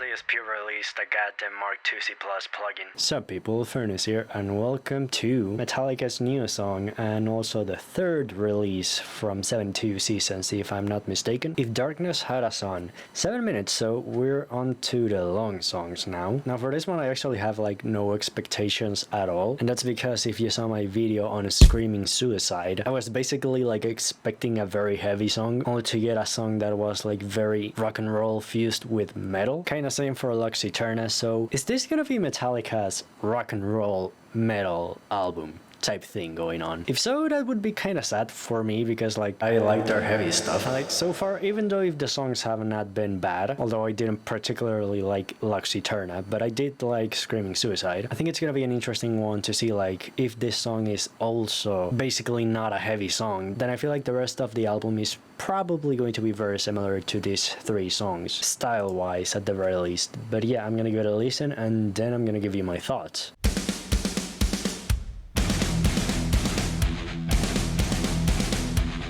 just pre-released a goddamn Mark II C+ plugin. Sup people, Fernus here, and welcome to Metallica's new song, and also the third release from 72 Seasons, if I'm not mistaken. If Darkness Had a Sun. 7 minutes, so we're on to the long songs now. Now for this one I actually have like no expectations at all, and that's because if you saw my video on Screaming Suicide, I was basically like expecting a very heavy song, only to get a song that was like very rock and roll fused with metal. Kinda same for aeterna, so is this gonna be Metallica's rock and roll metal album type thing going on? If so, that would be kind of sad for me, because like I like their heavy stuff. Like so far, even though if the songs have not been bad, although I didn't particularly like aeterna, but I did like Screaming Suicide. I think it's gonna be an interesting one to see like if this song is also basically not a heavy song, then I feel like the rest of the album is probably going to be very similar to these three songs, style wise at the very least. But yeah, I'm gonna give it a listen and then I'm gonna give you my thoughts.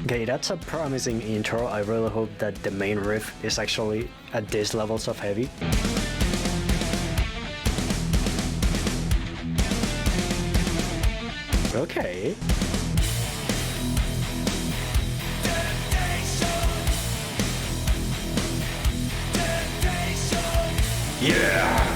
Okay, that's a promising intro. I really hope that the main riff is actually at these levels of heavy. Okay. Yeah!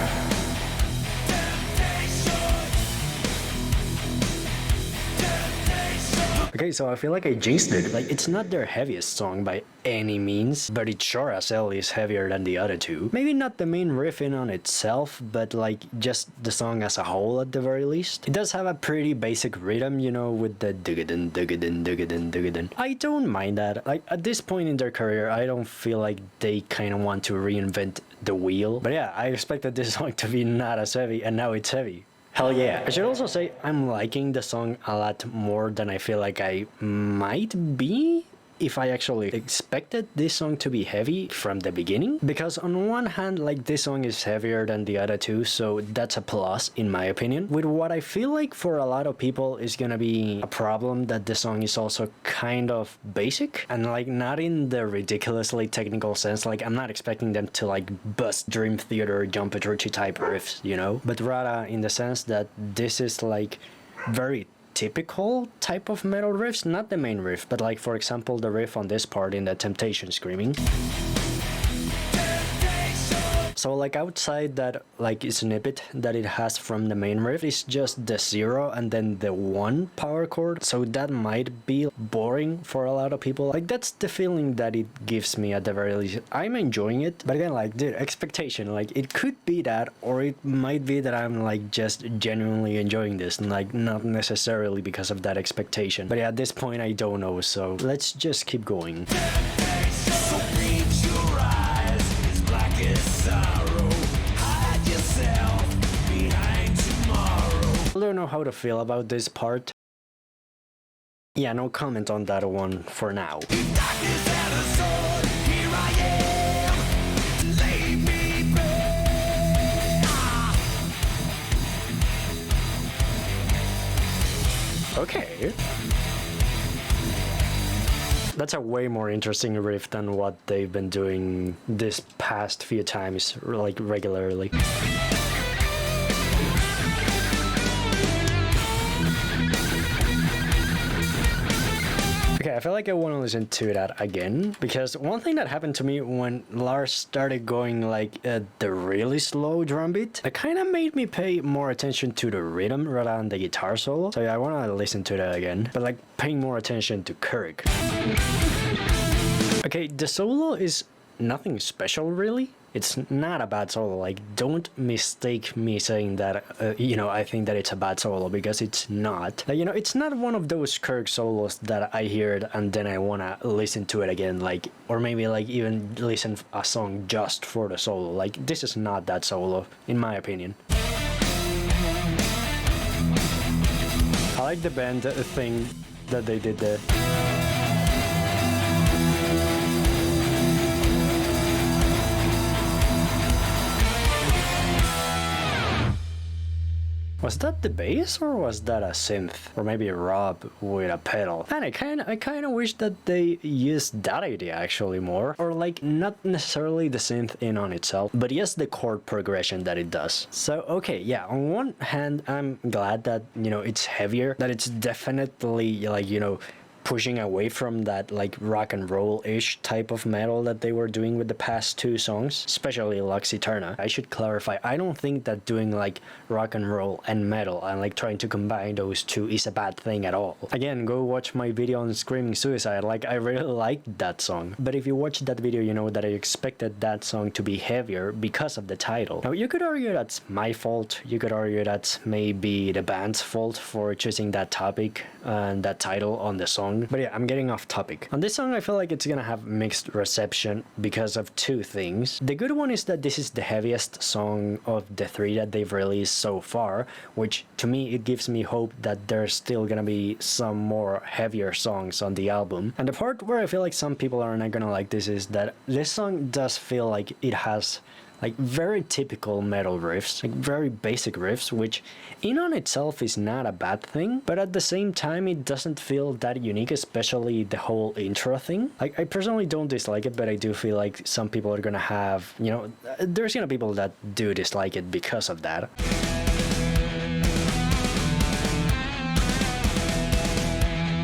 Okay, so I feel like I jinxed it. Like, it's not their heaviest song by any means, but it sure as hell is heavier than the other two. Maybe not the main riff in on itself, but like just the song as a whole at the very least. It does have a pretty basic rhythm, you know, with the duggadun, duggadun, duggadun, duggadun. I don't mind that. Like, at this point in their career, I don't feel like they kind of want to reinvent the wheel. But yeah, I expected this song to be not as heavy, and now it's heavy. Hell yeah. I should also say I'm liking the song a lot more than I feel like I might be if I actually expected this song to be heavy from the beginning. Because on one hand, like, this song is heavier than the other two, so that's a plus in my opinion. With what I feel like for a lot of people is gonna be a problem, that the song is also kind of basic, and like not in the ridiculously technical sense. Like, I'm not expecting them to like bust Dream Theater Jump Petrucci type riffs, you know, but rather in the sense that this is like very typical type of metal riffs, not the main riff, but like for example the riff on this part in the Temptation screaming. So like outside that like snippet that it has from the main riff is just the 0 and then the 1 power chord, so that might be boring for a lot of people. Like, that's the feeling that it gives me at the very least. I'm enjoying it, but again, like, dude, expectation, like, it could be that, or it might be that I'm like just genuinely enjoying this, and like not necessarily because of that expectation. But yeah, at this point I don't know, so let's just keep going. I don't know how to feel about this part. Yeah, no comment on that one for now. Okay. That's a way more interesting riff than what they've been doing this past few times, like regularly. Okay, I feel like I want to listen to that again, because one thing that happened to me when Lars started going like the really slow drum beat, it kind of made me pay more attention to the rhythm rather than the guitar solo. So yeah, I want to listen to that again, but like paying more attention to Kirk. Okay, the solo is nothing special really. It's not a bad solo. Like, don't mistake me saying that, you know, I think that it's a bad solo, because it's not. You know, it's not one of those Kirk solos that I heard and then I wanna listen to it again, like, or maybe like even listen a song just for the solo. Like, this is not that solo, in my opinion. I like the band thing that they did there. Was that the bass or was that a synth? Or maybe Rob with a pedal? And I kind of wish that they used that idea actually more. Or like not necessarily the synth in on itself, but yes, the chord progression that it does. So okay, yeah, on one hand, I'm glad that, you know, it's heavier, that it's definitely like, you know, pushing away from that like rock and roll-ish type of metal that they were doing with the past two songs, especially Lux Eterna. I should clarify, I don't think that doing like rock and roll and metal and like trying to combine those two is a bad thing at all. Again, go watch my video on Screaming Suicide, like I really liked that song. But if you watch that video, you know that I expected that song to be heavier because of the title. Now you could argue that's my fault, you could argue that's maybe the band's fault for choosing that topic and that title on the song. But yeah, I'm getting off topic. On this song, I feel like it's gonna have mixed reception because of two things. The good one is that this is the heaviest song of the three that they've released so far, which to me, it gives me hope that there's still gonna be some more heavier songs on the album. And the part where I feel like some people are not gonna like this is that this song does feel like it has like very typical metal riffs, like very basic riffs, which in on itself is not a bad thing, but at the same time it doesn't feel that unique, especially the whole intro thing. Like I personally don't dislike it, but I do feel like some people are gonna have, you know, there's gonna be people that do dislike it because of that.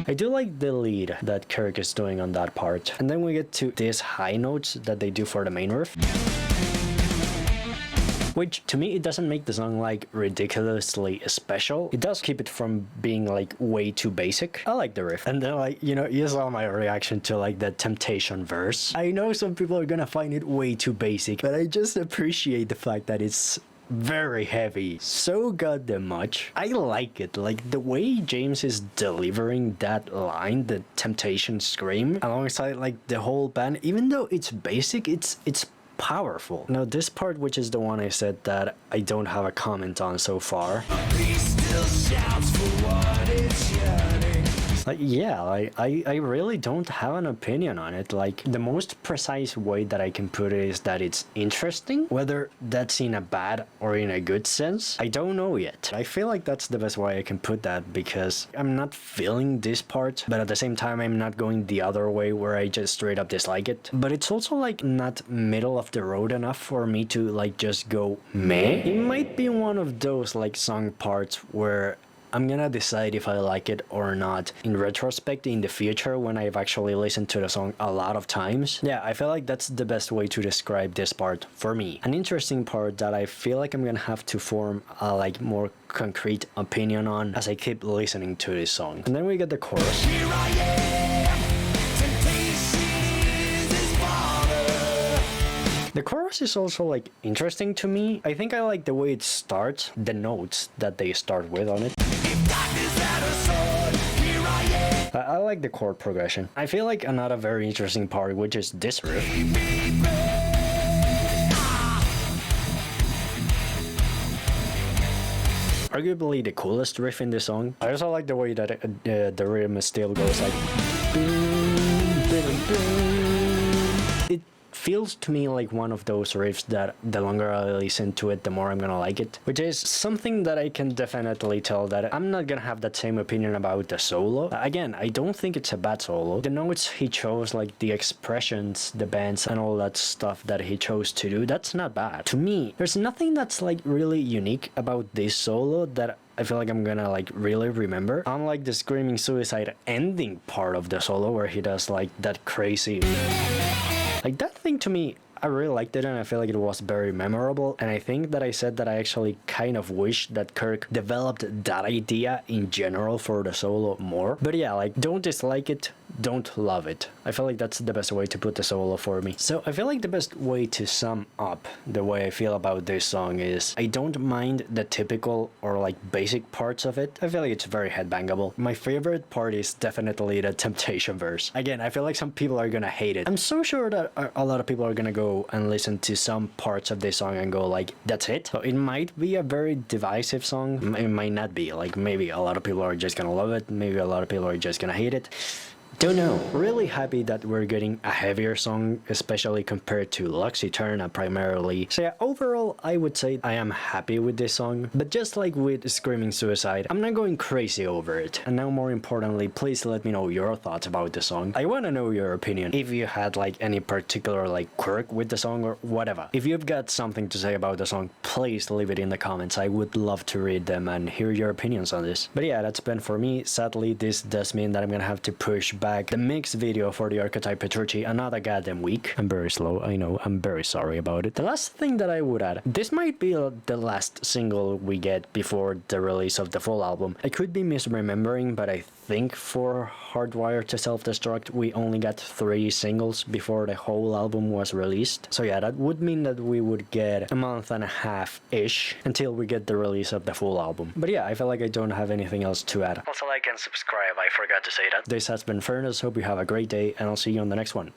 I do like the lead that Kirk is doing on that part. And then we get to these high notes that they do for the main riff, which to me, it doesn't make the song like ridiculously special. It does keep it from being like way too basic. I like the riff. And then like, you know, you saw my reaction to like the Temptation verse. I know some people are gonna find it way too basic, but I just appreciate the fact that it's very heavy, so goddamn much. I like it, like the way James is delivering that line, the Temptation scream, alongside like the whole band, even though it's basic, it's powerful. Now this part, which is the one I said that I don't have a comment on so far. He still shouts for what it's yearning. Like, yeah, I really don't have an opinion on it. Like, the most precise way that I can put it is that it's interesting. Whether that's in a bad or in a good sense, I don't know yet. I feel like that's the best way I can put that, because I'm not feeling this part, but at the same time, I'm not going the other way where I just straight up dislike it. But it's also like not middle of the road enough for me to like just go meh. It might be one of those like song parts where I'm gonna decide if I like it or not in retrospect in the future when I've actually listened to the song a lot of times. Yeah, I feel like that's the best way to describe this part for me. An interesting part that I feel like I'm gonna have to form a like more concrete opinion on as I keep listening to this song. And then we get the chorus. Here I am, temptation is water. The chorus is also like interesting to me. I think I like the way it starts, the notes that they start with on it. I like the chord progression. I feel like another very interesting part, which is this riff. Arguably the coolest riff in the song. I also like the way that the rhythm still goes like boom, boom, boom. It feels to me like one of those riffs that the longer I listen to it, the more I'm gonna like it, which is something that I can definitely tell that I'm not gonna have that same opinion about the solo. Again, I don't think it's a bad solo. The notes he chose, like the expressions, the bends, and all that stuff that he chose to do, that's not bad. To me, there's nothing that's like really unique about this solo that I feel like I'm gonna like really remember. Unlike the Screaming Suicide ending part of the solo where he does like that crazy... Like that thing to me, I really liked it and I feel like it was very memorable. And I think that I said that I actually kind of wish that Kirk developed that idea in general for the solo more. But yeah, like don't dislike it, don't love it. I feel like that's the best way to put the solo for me. So I feel like the best way to sum up the way I feel about this song is I don't mind the typical or like basic parts of it. I feel like it's very headbangable. My favorite part is definitely the Temptation verse. Again, I feel like some people are gonna hate it. I'm so sure that a lot of people are gonna go and listen to some parts of this song and go like, that's it? So it might be a very divisive song. It might not be. Like maybe a lot of people are just gonna love it. Maybe a lot of people are just gonna hate it. Don't know. Really happy that we're getting a heavier song, especially compared to Lux Eterna primarily. So yeah, overall, I would say I am happy with this song, but just like with Screaming Suicide, I'm not going crazy over it. And now more importantly, please let me know your thoughts about the song. I want to know your opinion, if you had like any particular like quirk with the song or whatever. If you've got something to say about the song, please leave it in the comments. I would love to read them and hear your opinions on this. But yeah, that's been for me. Sadly, this does mean that I'm gonna have to push back the mix video for the Archetype Petrucci another goddamn week. I'm very slow, I know, I'm very sorry about it. The last thing that I would add, this might be the last single we get before the release of the full album. I could be misremembering, but I think for Hardwired to Self-Destruct we only got 3 singles before the whole album was released. So yeah, that would mean that we would get a month and a half-ish until we get the release of the full album. But yeah, I feel like I don't have anything else to add. Also like and subscribe, I forgot to say that. This has been Fernus, hope you have a great day, and I'll see you on the next one.